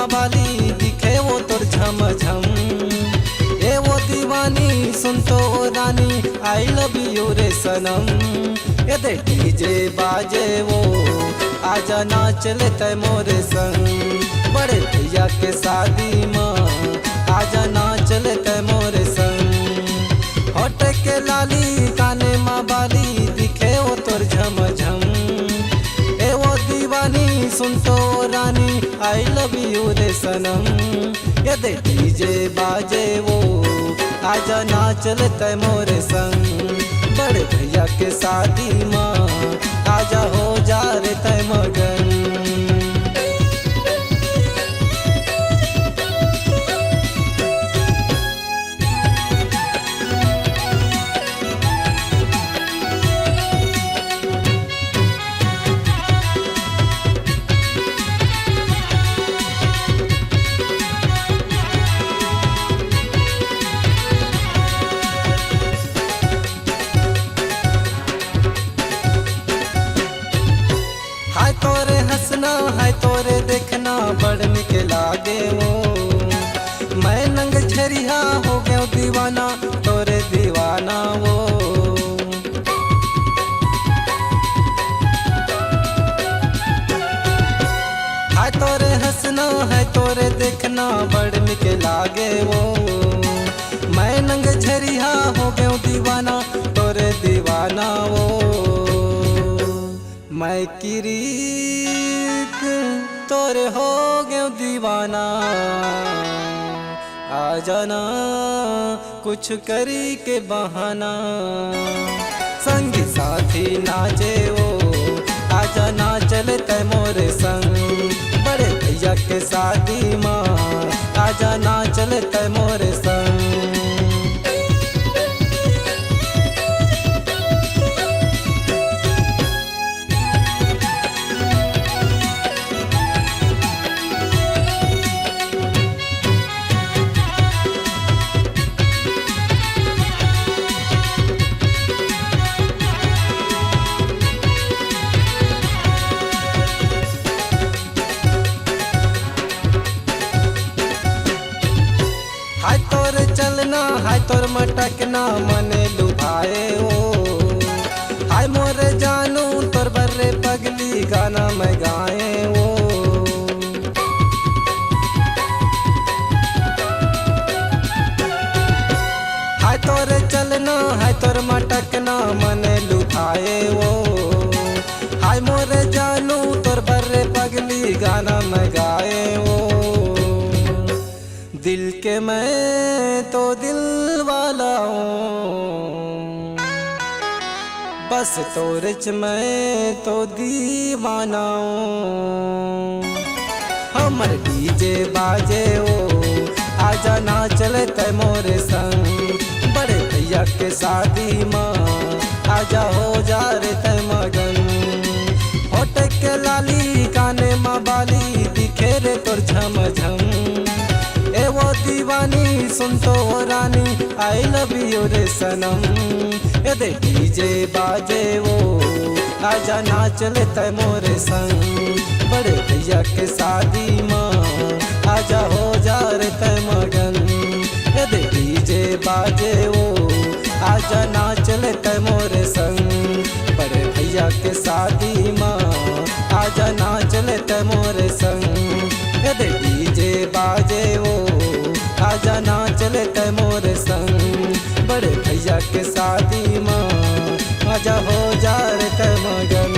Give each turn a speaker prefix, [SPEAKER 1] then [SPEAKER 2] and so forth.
[SPEAKER 1] माँ बाली दिखे वो तोर झमझम। ए वो दीवानी सुन तो ओ रानी आई लव यू रे सनम। ये दे डीजे बाजे वो आजा नाच लेते मोरे संग। बड़े भैया के शादी में आजा नाच लेते मोरे संग। होठ के लाली काने माँ बाली दिखे वो तोर झमझम। ए वो दीवानी सुन तो रानी आई लव यू रे सनम। ये दे डीजे बाजे वो आजा नाच लेते मोरे संग। बड़े भैया के शादी में आजा हो जा रे तय मगन। हाय तोरे हंसना हाय तोरे देखना बड़ निक लागे वो। मैं नंग झरिया हो गया दीवाना तोरे दीवाना वो। हाय तोरे हंसना हाय तोरे देखना बड़ निक लागे वो। मैं नंग झरिया हो गया दीवाना तोरे दीवाना वो। मैं किरीत तोरे हो गयो दीवाना आ जाना कुछ करी के बहाना। संगी साथी नाचे वो आजा नाच लेते मोरे संग। बड़े भैया के शादी में आजा नाच लेते मोरे संग। हाय तोर चलना हाय तोर मटकना मने लुभाए वो। हाय मोरे जानू तोर बर्रे पगली गाना मैं गाए वो। हाय तोर चलना हाय तोर मटकना मने लुभाए वो। हाय मोरे जानू तोर बर्रे पगली गाना मैं गाए वो। दिल के मैं तो दिल वाला हूँ बस तोरे च मैं तो दीवाना हूँ। हमर डीजे बाजे ओ आजा नाच लेते मोरे संग। बड़े भैया के शादी में आजा हो जा रे तय मगन। होठ के लाली काने माँ बाली दिखे रे तोर झमझम। ए वो दीवानी सुन तो रानी आई लव यू रे सनम। ए दे डीजे बाजे वो आजा नाच लेते मोरे संग। बड़े भैया के शादी में आजा हो जा रे तय मगन। ए दे डीजे बाजे वो आजा नाच लेते मोरे संग। बड़े भैया के शादी में आजा नाच लेते मोरे संग। ए दे डीजे बाजे वो आजा नाच लेते मोरे संग। बड़े भैया के शादी में आजा हो जा रे तय मगन।